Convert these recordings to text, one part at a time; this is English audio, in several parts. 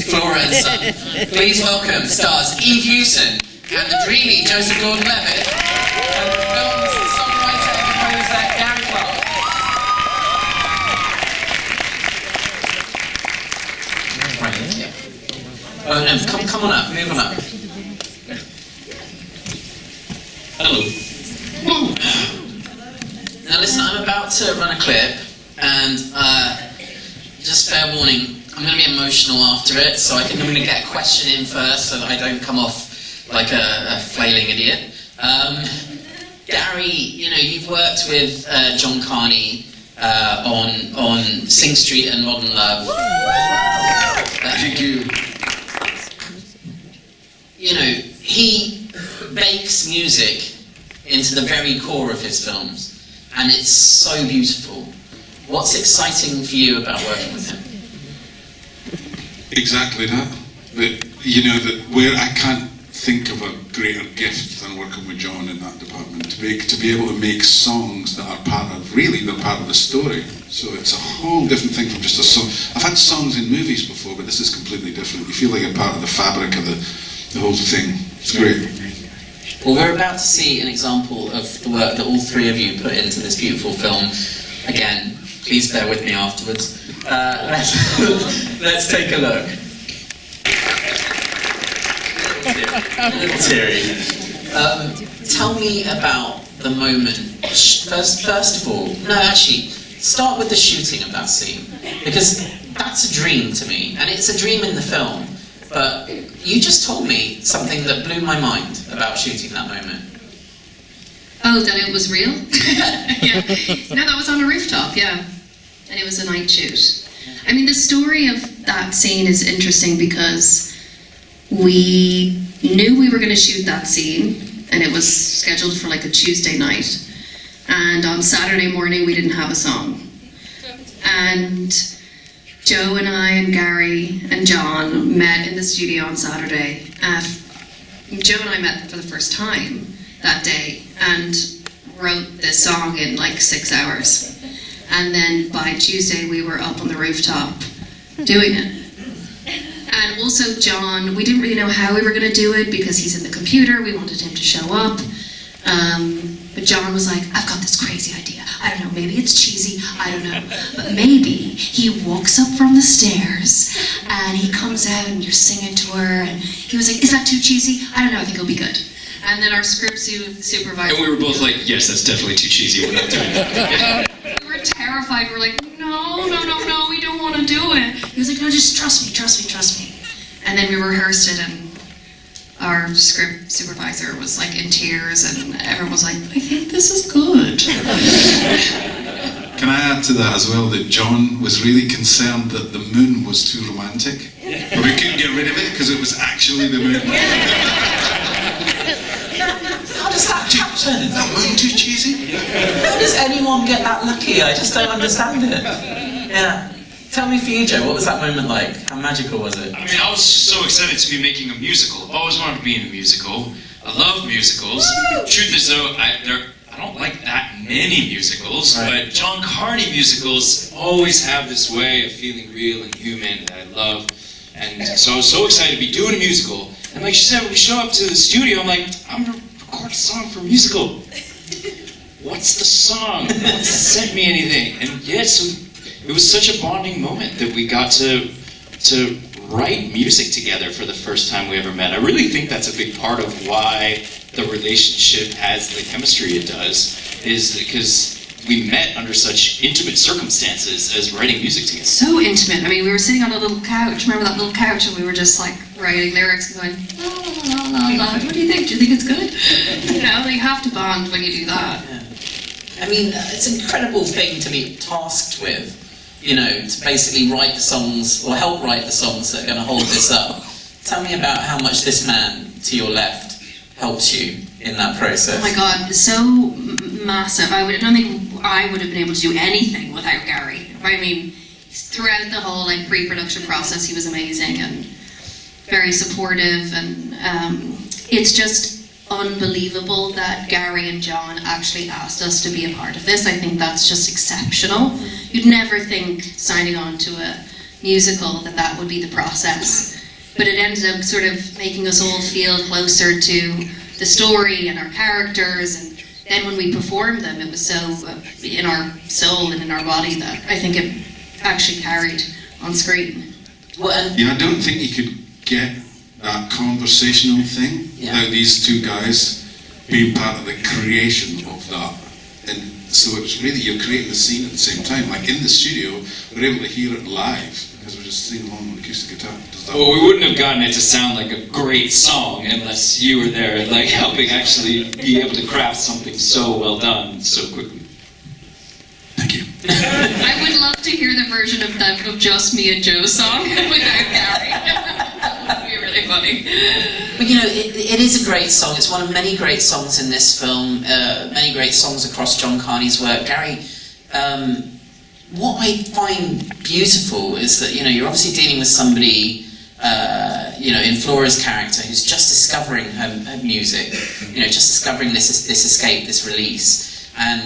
Flora and Son. Please welcome stars Hewson and the dreamy Joseph Gordon-Levitt and the film's songwriter and composer Gary Clark. Right, yeah. Oh no, come on up, move on up. Hello. Woo. Now listen, I'm about to run a clip and just fair warning, I'm going to be emotional after it, so I think I'm going to get a question in first so that I don't come off like a flailing idiot. Gary, you know, you've worked with John Carney on Sing Street and Modern Love. Thank you. You know, he bakes music into the very core of his films, and it's so beautiful. What's exciting for you about working with him? Exactly that. That, you know, that where I can't think of a greater gift than working with John in that department. To be able to make songs that are part of, really, they're part of the story. So it's a whole different thing from just a song. I've had songs in movies before, but this is completely different. You feel like you're part of the fabric of the whole thing. It's great. Well, we're about to see an example of the work that all three of you put into this beautiful film. Again, please bear with me afterwards. Let's take a look. A little teary. Tell me about the moment. First of all, no, actually, start with the shooting of that scene, because that's a dream to me, and it's a dream in the film. But you just told me something that blew my mind about shooting that moment. Oh, that it was real? Yeah. No, that was on a rooftop, yeah. And it was a night shoot. I mean, the story of that scene is interesting because we knew we were going to shoot that scene, and it was scheduled for like a Tuesday night. And on Saturday morning, we didn't have a song. And Joe and I and Gary and John met in the studio on Saturday. Joe and I met for the first time that day and wrote this song in like 6 hours. And then by Tuesday we were up on the rooftop doing it. And also John, we didn't really know how we were going to do it because he's in the computer, we wanted him to show up. But John was like, I've got this crazy idea. I don't know, maybe it's cheesy, I don't know. But maybe he walks up from the stairs and he comes out and you're singing to her and he was like, is that too cheesy? I don't know, I think it'll be good. And then our script supervisor... And we were both like, yes, that's definitely too cheesy, we're not doing that. We were terrified, we were like, no, we don't want to do it. He was like, no, just trust me. And then we rehearsed it and our script supervisor was like in tears and everyone was like, I think this is good. Can I add to that as well that John was really concerned that the moon was too romantic, but we couldn't get rid of it because it was actually the moon. How does that happen? Is that moon too cheesy? How does anyone get that lucky? I just don't understand it. Yeah. Tell me for you, Joe, what was that moment like? How magical was it? I mean, I was so excited to be making a musical. I've always wanted to be in a musical. I love musicals. Truth is though, I don't like that many musicals, right. But John Carney musicals always have this way of feeling real and human that I love. And so I was so excited to be doing a musical. And like she said, when we show up to the studio, I'm like, I'm going to record a song for a musical. What's the song? No one sent me anything. And yeah, so it was such a bonding moment that we got to write music together for the first time we ever met. I really think that's a big part of why the relationship has the chemistry it does, is because we met under such intimate circumstances as writing music together. So intimate. I mean, we were sitting on a little couch. Remember that little couch? And we were just like writing lyrics and going, la la la la la. What do you think? Do you think it's good? You know, you have to bond when you do that. Yeah. I mean, it's an incredible thing to be tasked with. You know, to basically write the songs, or help write the songs that are going to hold this up. Tell me about how much this man to your left helped you in that process. Oh my God, so massive. I don't think I would have been able to do anything without Gary. I mean, throughout the whole like pre-production process, he was amazing and very supportive, and it's just unbelievable that Gary and John actually asked us to be a part of this. I think that's just exceptional. You'd never think signing on to a musical, that would be the process. But it ended up sort of making us all feel closer to the story and our characters, and then when we performed them, it was so in our soul and in our body that I think it actually carried on screen. Yeah, I don't think you could get that conversational thing without these two guys being part of the creation of that. And so it was really, you're creating the scene at the same time. Like in the studio, we're able to hear it live because we're just singing along with acoustic guitar. Well, we wouldn't have gotten it to sound like a great song unless you were there, like helping actually be able to craft something so well done so quickly. Thank you. I would love to hear the version of Just Me and Joe's song without Gary. That would be really funny. But you know, it is a great song. It's one of many great songs in this film, many great songs across John Carney's work. Gary, what I find beautiful is that, you know, you're obviously dealing with somebody, you know, in Flora's character who's just discovering her music, you know, just discovering this escape, this release. And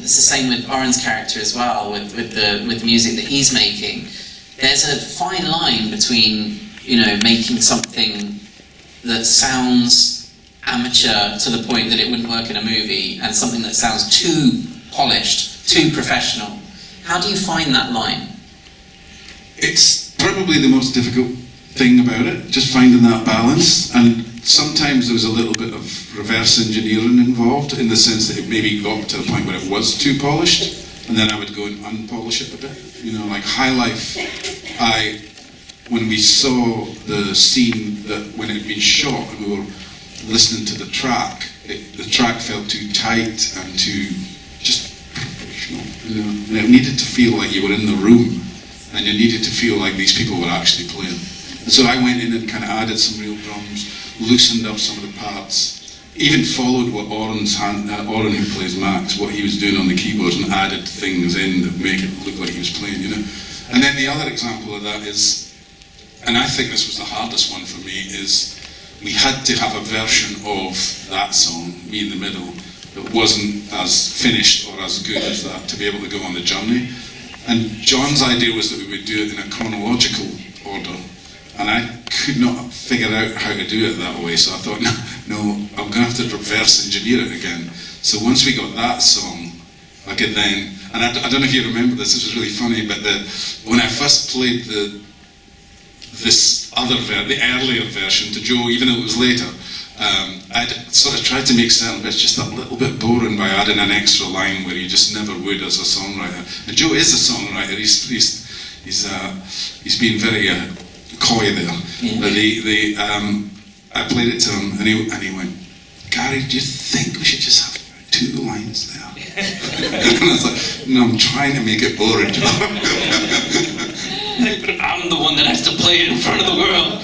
it's the same with Oren's character as well, with the music that he's making. There's a fine line between, you know, making something that sounds amateur to the point that it wouldn't work in a movie, and something that sounds too polished, too professional. How do you find that line? It's probably the most difficult thing about it, just finding that balance. And sometimes there was a little bit of reverse engineering involved, in the sense that it maybe got to the point where it was too polished, and then I would go and unpolish it a bit. You know, like High Life, when we saw the scene, that when it had been shot and we were listening to the track, the track felt too tight and too just professional. You know? And it needed to feel like you were in the room, and you needed to feel like these people were actually playing. And so I went in and kind of added some real drums, loosened up some of the parts, even followed what Oren, who plays Max, what he was doing on the keyboards, and added things in that make it look like he was playing, you know. And then the other example of that is, and I think this was the hardest one for me, is we had to have a version of that song, Me in the Middle, that wasn't as finished or as good as that, to be able to go on the journey. And John's idea was that we would do it in a chronological order, and I could not figure out how to do it that way, so I thought, no, I'm going to have to reverse engineer it again. So once we got that song, I could then, and I don't know if you remember this was really funny, but when I first played the earlier version to Joe, even though it was later, I'd sort of tried to make certain bits just a little bit boring by adding an extra line where you just never would as a songwriter. And Joe is a songwriter. He's been very coy there. Yeah. But I played it to him, and he went, "Gary, do you think we should just have 2 lines there?" And I was like, "No, I'm trying to make it boring, Joe." But I'm the one that has to play it in front of the world.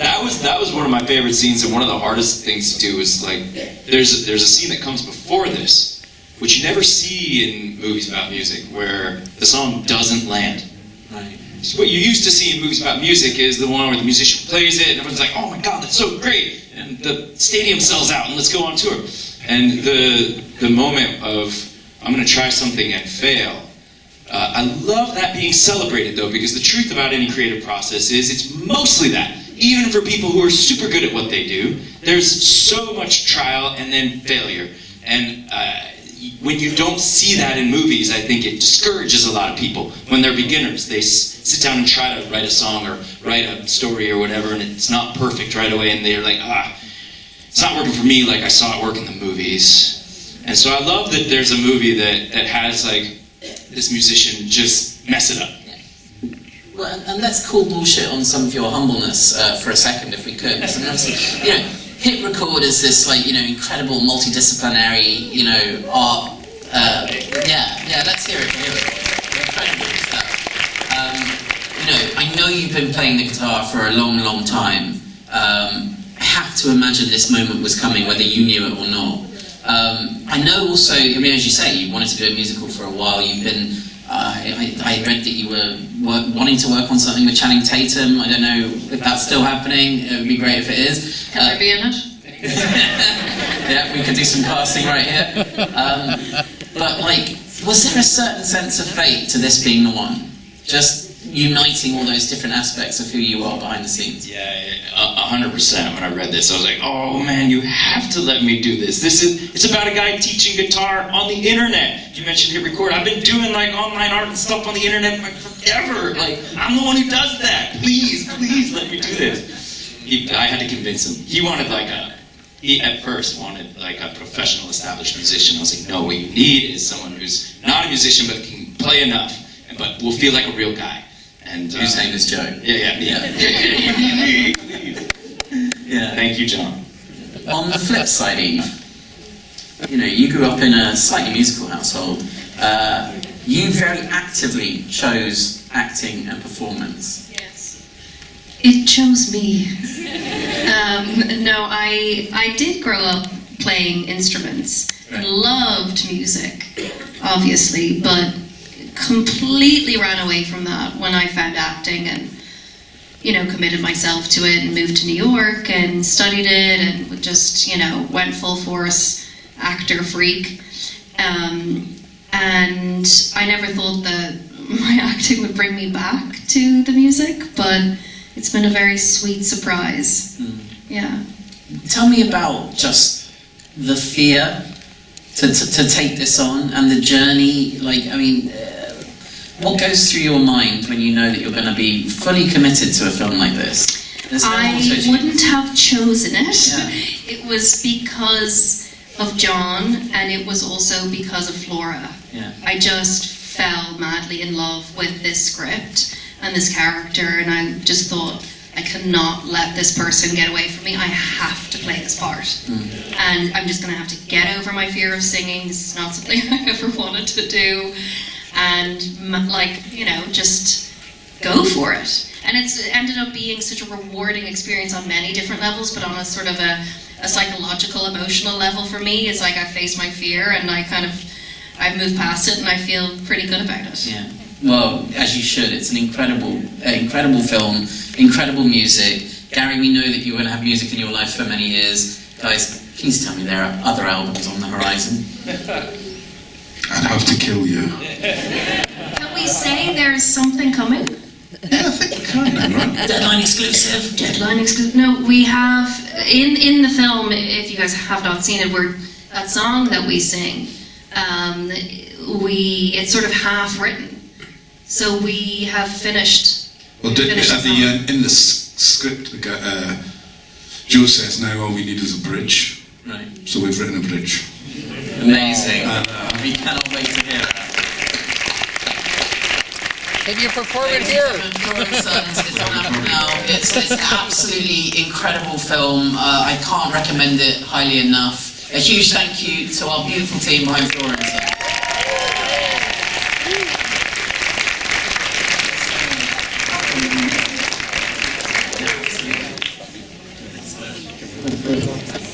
That was one of my favorite scenes, and one of the hardest things to do is, like, there's a scene that comes before this, which you never see in movies about music, where the song doesn't land. Right. So what you used to see in movies about music is the one where the musician plays it, and everyone's like, "Oh my God, that's so great!" and the stadium sells out, and let's go on tour. And the moment of, I'm going to try something and fail. I love that being celebrated, though, because the truth about any creative process is it's mostly that. Even for people who are super good at what they do, there's so much trial and then failure. And when you don't see that in movies, I think it discourages a lot of people. When they're beginners, they sit down and try to write a song or write a story or whatever, and it's not perfect right away, and they're like, it's not working for me like I saw it work in the movies. And so I love that there's a movie that has, like, this musician just mess it up. Well, and let's call bullshit on some of your humbleness for a second, if we could. You know, hit record is this, like, you know, incredible multidisciplinary, you know, art. Yeah, let's hear it. Incredible stuff. You know, I know you've been playing the guitar for a long, long time. I have to imagine this moment was coming, whether you knew it or not. I know also, I mean, as you say, you wanted to do a musical for a while. You've been, I read that you were wanting to work on something with Channing Tatum. I don't know if that's still happening. It would be great if it is. Can I be in it? Yeah, we could do some casting right here. But, like, was there a certain sense of fate to this being the one? Just uniting all those different aspects of who you are behind the scenes. Yeah, 100%. When I read this, I was like, oh man, you have to let me do this. It's about a guy teaching guitar on the internet. You mentioned hit record. I've been doing like online art and stuff on the internet like forever. Like, I'm the one who does that. Please let me do this. I had to convince him. He at first wanted like a professional established musician. I was like, no, what you need is someone who's not a musician but can play enough, but will feel like a real guy. And whose name is Joe. Yeah. Yeah. Thank you, John. On the flip side, Eve, you grew up in a slightly musical household. You very actively chose acting and performance. Yes. It chose me. No, I did grow up playing instruments and loved music, obviously, but completely ran away from that when I found acting and, committed myself to it and moved to New York and studied it and just, went full force actor freak. And I never thought that my acting would bring me back to the music, but it's been a very sweet surprise. Yeah. Tell me about just the fear to take this on and the journey. What goes through your mind when you know that you're going to be fully committed to a film like this? I wouldn't have chosen it. Yeah. It was because of John, and it was also because of Flora. Yeah. I just fell madly in love with this script and this character, and I just thought, I cannot let this person get away from me. I have to play this part. And I'm just going to have to get over my fear of singing. This is not something I ever wanted to do. And just go for it. And it's ended up being such a rewarding experience on many different levels, but on a sort of a psychological, emotional level for me. It's like I face my fear and I've moved past it and I feel pretty good about it. Yeah. Well, as you should. It's an incredible film, incredible music. Gary, we know that you're going to have music in your life for many years. Guys, please tell me there are other albums on the horizon. I'd have to kill you. Can we say there's something coming? Yeah, I think we can then, right? Deadline exclusive. Deadline exclusive. No, we have in the film. If you guys have not seen it, that song that we sing. It's sort of half written, so we have finished. Well, in the script, Joe says now all we need is a bridge. Right. So we've written a bridge. Amazing. We cannot wait to hear that. Can you perform it here? Flora and Son is on Apple now. It's an absolutely incredible film. I can't recommend it highly enough. A huge thank you to our beautiful team behind Flora and Son.